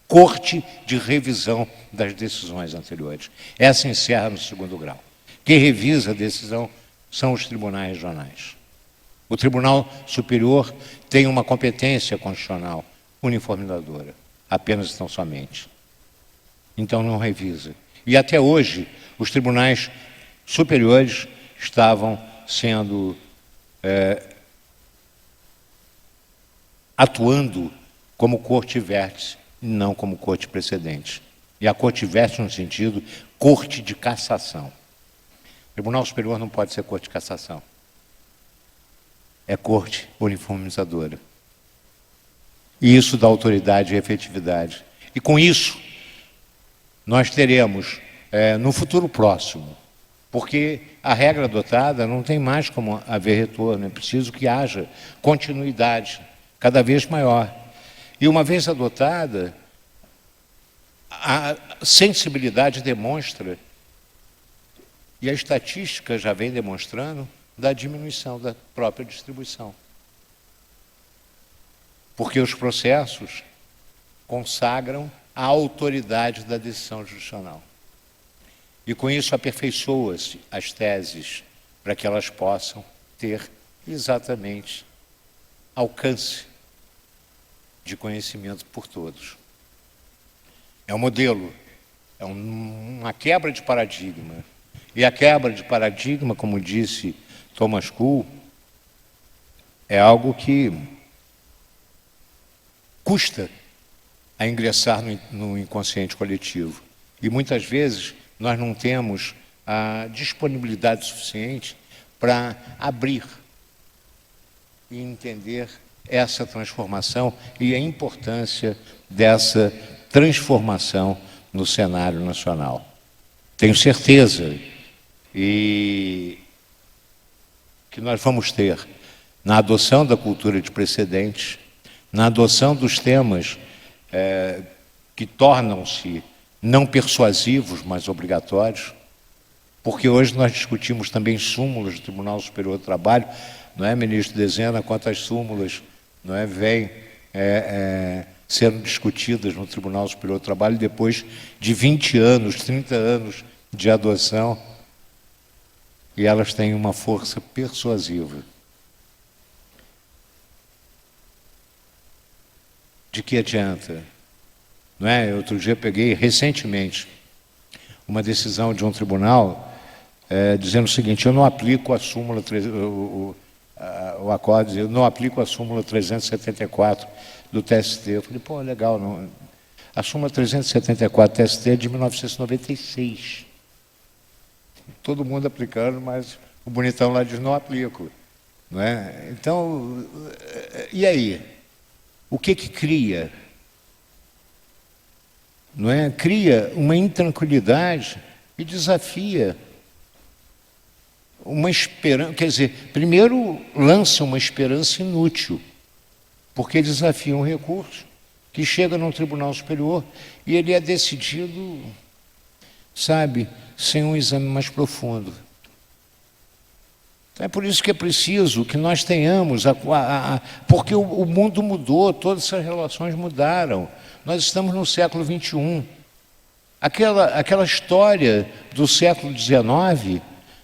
corte de revisão das decisões anteriores. Essa encerra no segundo grau. Quem revisa a decisão são os tribunais regionais. O Tribunal Superior tem uma competência constitucional uniformizadora, apenas e tão somente. Então não revisa. E até hoje, os tribunais superiores estavam sendo atuando como corte vértice, não como corte precedente. E a corte vértice no sentido corte de cassação. O Tribunal Superior não pode ser corte de cassação. É corte uniformizadora. E isso dá autoridade e efetividade. E com isso, nós teremos, no futuro próximo, porque a regra adotada não tem mais como haver retorno, é preciso que haja continuidade cada vez maior. E uma vez adotada, a sensibilidade demonstra, e a estatística já vem demonstrando, da diminuição da própria distribuição. Porque os processos consagram a autoridade da decisão jurisdicional. E com isso aperfeiçoa-se as teses para que elas possam ter exatamente alcance de conhecimento por todos. É um modelo, é uma quebra de paradigma. E a quebra de paradigma, como disse Thomas Kuhn, é algo que custa a ingressar no inconsciente coletivo. E muitas vezes nós não temos a disponibilidade suficiente para abrir e entender essa transformação e a importância dessa transformação no cenário nacional. Tenho certeza que nós vamos ter, na adoção da cultura de precedentes, na adoção dos temas que tornam-se não persuasivos, mas obrigatórios, porque hoje nós discutimos também súmulas do Tribunal Superior do Trabalho, não é, ministro Dezena, quantas súmulas não é, vêm sendo discutidas no Tribunal Superior do Trabalho depois de 20 anos, 30 anos de adoção, e elas têm uma força persuasiva. De que adianta? Não é? Outro dia peguei, recentemente, uma decisão de um tribunal dizendo o seguinte: eu não aplico a súmula, o acórdão, eu não aplico a súmula 374 do TST. Eu falei, pô, legal, não. A súmula 374 do TST é de 1996. Todo mundo aplicando, mas o bonitão lá diz, não aplico. Não é? Então, e aí? O que cria? Não é? Cria uma intranquilidade e desafia uma esperança, quer dizer, primeiro lança uma esperança inútil, porque desafia um recurso que chega no Tribunal Superior e ele é decidido sabe, sem um exame mais profundo. É por isso que é preciso que nós tenhamos, porque o mundo mudou, todas essas relações mudaram. Nós estamos no século XXI. Aquela história do século XIX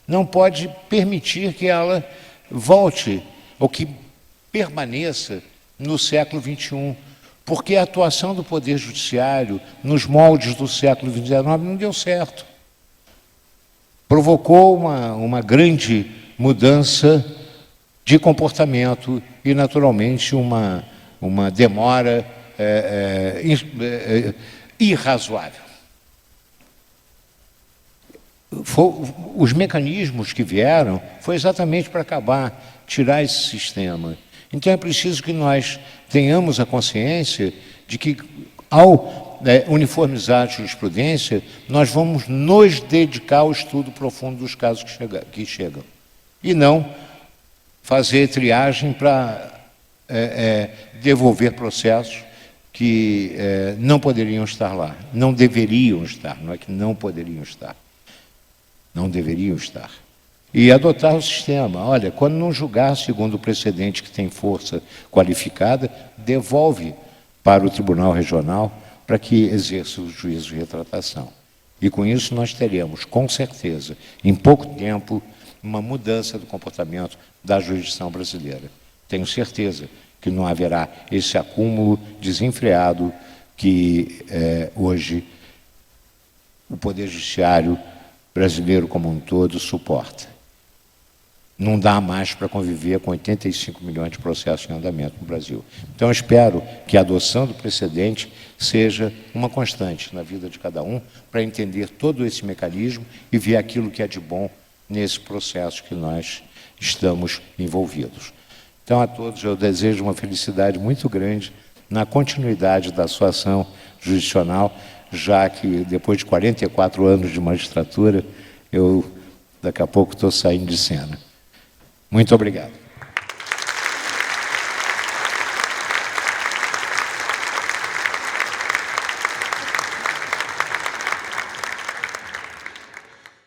não pode permitir que ela volte, ou que permaneça no século XXI, porque a atuação do Poder Judiciário nos moldes do século XIX não deu certo. Provocou uma grande mudança de comportamento e, naturalmente, uma demora irrazoável. Os mecanismos que vieram foi exatamente para acabar, tirar esse sistema. Então é preciso que nós tenhamos a consciência de que, ao uniformizar a jurisprudência, nós vamos nos dedicar ao estudo profundo dos casos que chegam. E não fazer triagem para devolver processos que não poderiam estar lá, não deveriam estar, não é que não poderiam estar, não deveriam estar. E adotar o sistema. Olha, quando não julgar segundo o precedente que tem força qualificada, devolve para o Tribunal Regional para que exerça o juízo de retratação. E com isso nós teremos, com certeza, em pouco tempo, uma mudança do comportamento da jurisdição brasileira. Tenho certeza que não haverá esse acúmulo desenfreado que hoje o Poder Judiciário brasileiro como um todo suporta. Não dá mais para conviver com 85 milhões de processos em andamento no Brasil. Então, eu espero que a adoção do precedente seja uma constante na vida de cada um, para entender todo esse mecanismo e ver aquilo que é de bom nesse processo que nós estamos envolvidos. Então, a todos eu desejo uma felicidade muito grande na continuidade da sua ação jurisdicional, já que depois de 44 anos de magistratura, eu daqui a pouco estou saindo de cena. Muito obrigado.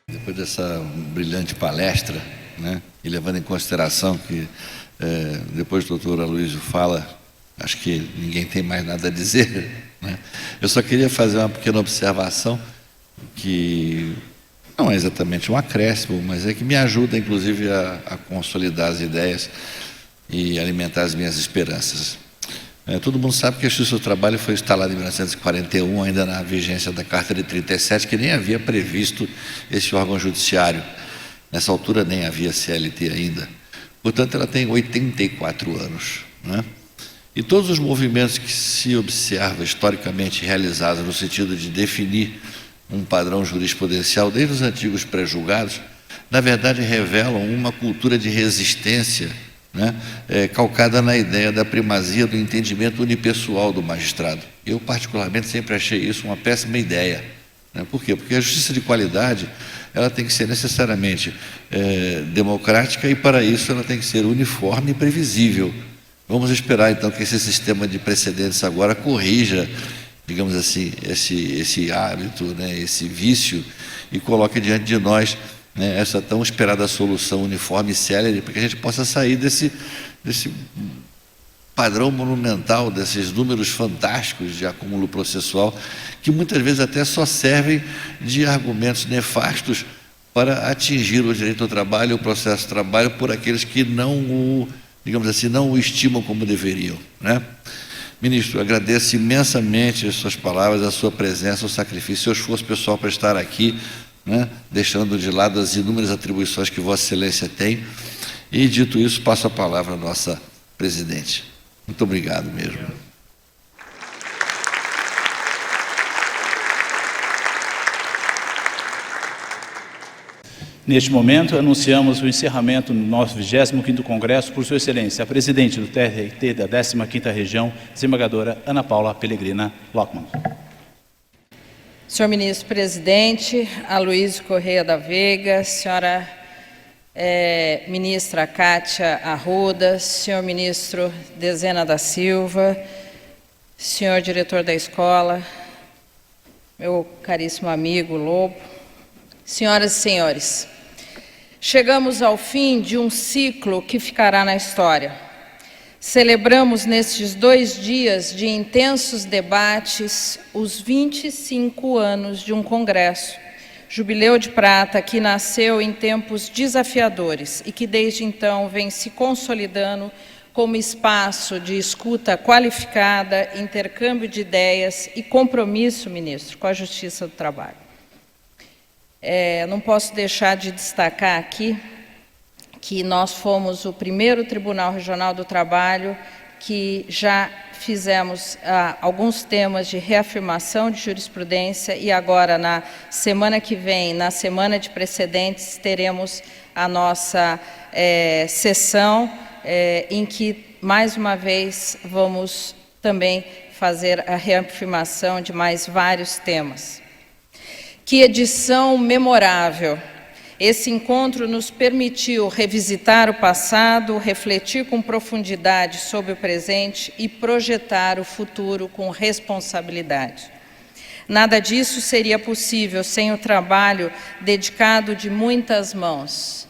Depois dessa brilhante palestra, né, e levando em consideração que depois o doutor Aloysio fala, acho que ninguém tem mais nada a dizer, né? Eu só queria fazer uma pequena observação que não é exatamente um acréscimo, mas é que me ajuda, inclusive, a consolidar as ideias e alimentar as minhas esperanças. Todo mundo sabe que a Justiça do Trabalho foi instalada em 1941, ainda na vigência da Carta de 37, que nem havia previsto esse órgão judiciário. Nessa altura nem havia CLT ainda. Portanto, ela tem 84 anos, né? E todos os movimentos que se observa historicamente realizados no sentido de definir um padrão jurisprudencial, desde os antigos pré-julgados, na verdade revelam uma cultura de resistência, né, calcada na ideia da primazia do entendimento unipessoal do magistrado. Eu, particularmente, sempre achei isso uma péssima ideia. Né? Por quê? Porque a justiça de qualidade ela tem que ser necessariamente democrática e, para isso, ela tem que ser uniforme e previsível. Vamos esperar, então, que esse sistema de precedentes agora corrija, digamos assim, esse hábito, né, esse vício, e coloque diante de nós, né, essa tão esperada solução uniforme e célere, para que a gente possa sair desse padrão monumental, desses números fantásticos de acúmulo processual, que muitas vezes até só servem de argumentos nefastos para atingir o direito ao trabalho, o processo de trabalho, por aqueles que não o, digamos assim, não o estimam como deveriam, né? Ministro, agradeço imensamente as suas palavras, a sua presença, o sacrifício, o seu esforço pessoal para estar aqui, né, deixando de lado as inúmeras atribuições que Vossa Excelência tem. E, dito isso, passo a palavra à nossa presidente. Muito obrigado mesmo. Neste momento, anunciamos o encerramento do nosso 25º Congresso por Sua Excelência, a presidente do TRT da 15ª Região, desembargadora Ana Paula Pellegrina Lockmann. Senhor Ministro Presidente, Aloysio Correia da Veiga, Senhora Ministra Kátia Arruda, Senhor Ministro Dezena da Silva, Senhor Diretor da Escola, meu caríssimo amigo Lobo, senhoras e senhores, chegamos ao fim de um ciclo que ficará na história. Celebramos nestes 2 dias de intensos debates os 25 anos de um congresso, Jubileu de Prata, que nasceu em tempos desafiadores e que desde então vem se consolidando como espaço de escuta qualificada, intercâmbio de ideias e compromisso, ministro, com a Justiça do Trabalho. Não posso deixar de destacar aqui que nós fomos o primeiro Tribunal Regional do Trabalho que já fizemos alguns temas de reafirmação de jurisprudência e agora, na semana que vem, na semana de precedentes, teremos a nossa sessão em que, mais uma vez, vamos também fazer a reafirmação de mais vários temas. Que edição memorável! Esse encontro nos permitiu revisitar o passado, refletir com profundidade sobre o presente e projetar o futuro com responsabilidade. Nada disso seria possível sem o trabalho dedicado de muitas mãos.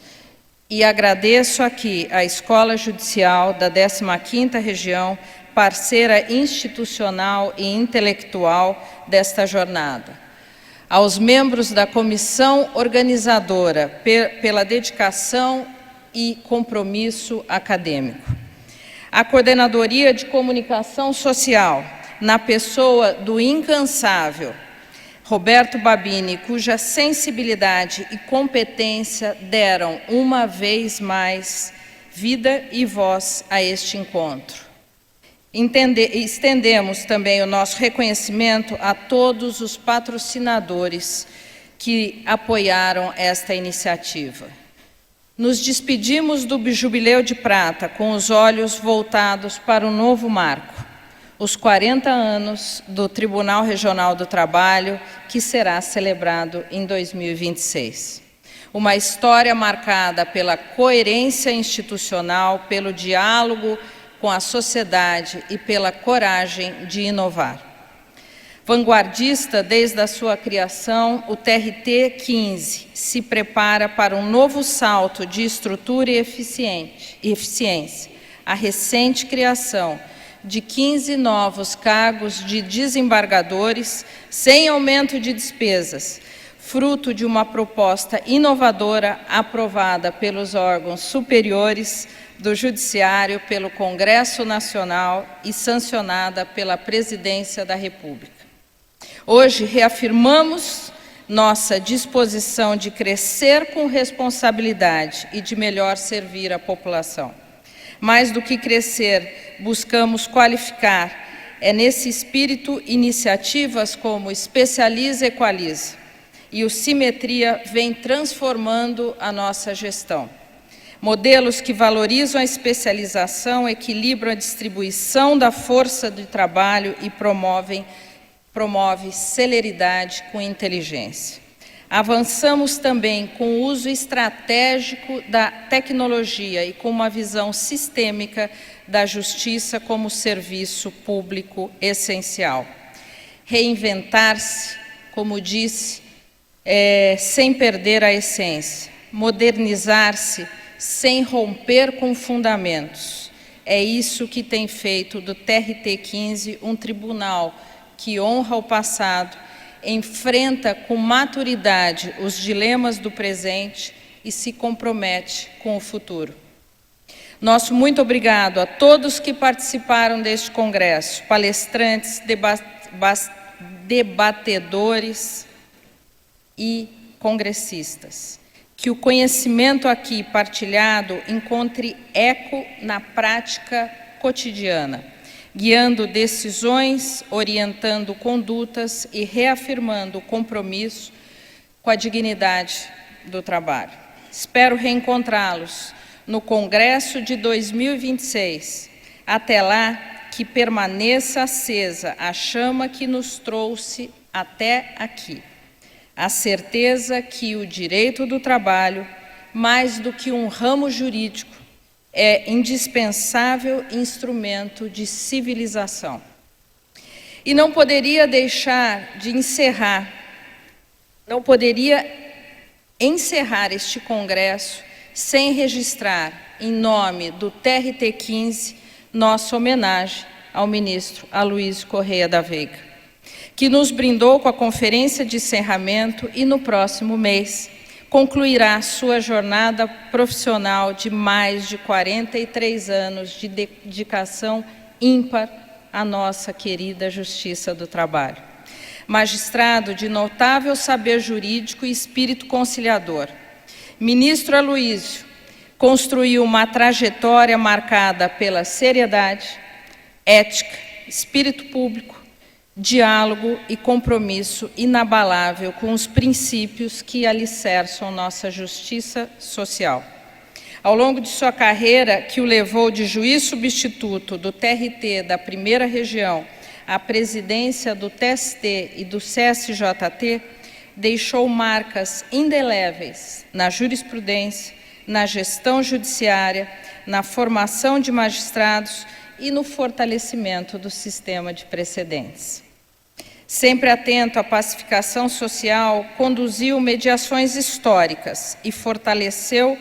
E agradeço aqui à Escola Judicial da 15ª Região, parceira institucional e intelectual desta jornada. Aos membros da comissão organizadora, pela dedicação e compromisso acadêmico. A Coordenadoria de Comunicação Social, na pessoa do incansável Roberto Babini, cuja sensibilidade e competência deram, uma vez mais, vida e voz a este encontro. Estendemos também o nosso reconhecimento a todos os patrocinadores que apoiaram esta iniciativa. Nos despedimos do Jubileu de Prata com os olhos voltados para o novo marco, os 40 anos do Tribunal Regional do Trabalho, que será celebrado em 2026. Uma história marcada pela coerência institucional, pelo diálogo com a sociedade e pela coragem de inovar. Vanguardista desde a sua criação, o TRT 15 se prepara para um novo salto de estrutura e eficiência. A recente criação de 15 novos cargos de desembargadores, sem aumento de despesas, fruto de uma proposta inovadora aprovada pelos órgãos superiores do Judiciário, pelo Congresso Nacional e sancionada pela Presidência da República. Hoje reafirmamos nossa disposição de crescer com responsabilidade e de melhor servir a população. Mais do que crescer, buscamos qualificar. É nesse espírito iniciativas como Especializa e Equaliza e o Simetria vem transformando a nossa gestão. Modelos que valorizam a especialização, equilibram a distribuição da força de trabalho e promove celeridade com inteligência. Avançamos também com o uso estratégico da tecnologia e com uma visão sistêmica da justiça como serviço público essencial. Reinventar-se, como disse, sem perder a essência. Modernizar-se sem romper com fundamentos. É isso que tem feito do TRT 15 um tribunal que honra o passado, enfrenta com maturidade os dilemas do presente e se compromete com o futuro. Nosso muito obrigado a todos que participaram deste congresso, palestrantes, debatedores e congressistas. Que o conhecimento aqui partilhado encontre eco na prática cotidiana, guiando decisões, orientando condutas e reafirmando o compromisso com a dignidade do trabalho. Espero reencontrá-los no Congresso de 2026. Até lá, que permaneça acesa a chama que nos trouxe até aqui. A certeza que o direito do trabalho, mais do que um ramo jurídico, é indispensável instrumento de civilização. E não poderia encerrar este congresso sem registrar, em nome do TRT 15, nossa homenagem ao ministro Aloysio Correia da Veiga, que nos brindou com a conferência de encerramento e, no próximo mês, concluirá sua jornada profissional de mais de 43 anos de dedicação ímpar à nossa querida Justiça do Trabalho. Magistrado de notável saber jurídico e espírito conciliador, ministro Aloysio construiu uma trajetória marcada pela seriedade, ética, espírito público, diálogo e compromisso inabalável com os princípios que alicerçam nossa justiça social. Ao longo de sua carreira, que o levou de juiz substituto do TRT da Primeira Região à presidência do TST e do CSJT, deixou marcas indeléveis na jurisprudência, na gestão judiciária, na formação de magistrados e no fortalecimento do sistema de precedentes. Sempre atento à pacificação social, conduziu mediações históricas e fortaleceu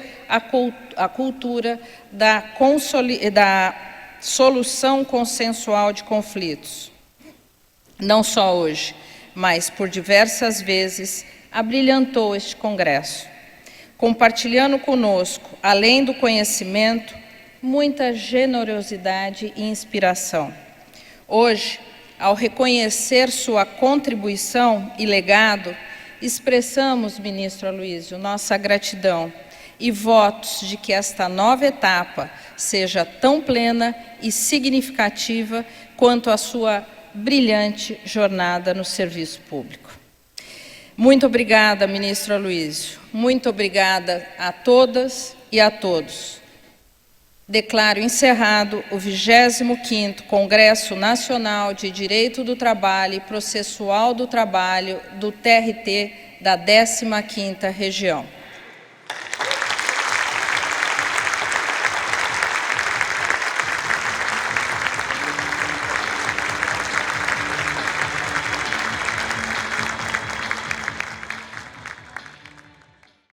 a cultura da solução consensual de conflitos. Não só hoje, mas por diversas vezes abrilhantou este congresso, compartilhando conosco, além do conhecimento, muita generosidade e inspiração. Hoje, ao reconhecer sua contribuição e legado, expressamos, ministro Aloysio, nossa gratidão e votos de que esta nova etapa seja tão plena e significativa quanto a sua brilhante jornada no serviço público. Muito obrigada, ministro Aloysio. Muito obrigada a todas e a todos. Declaro encerrado o 25º Congresso Nacional de Direito do Trabalho e Processual do Trabalho do TRT da 15ª Região.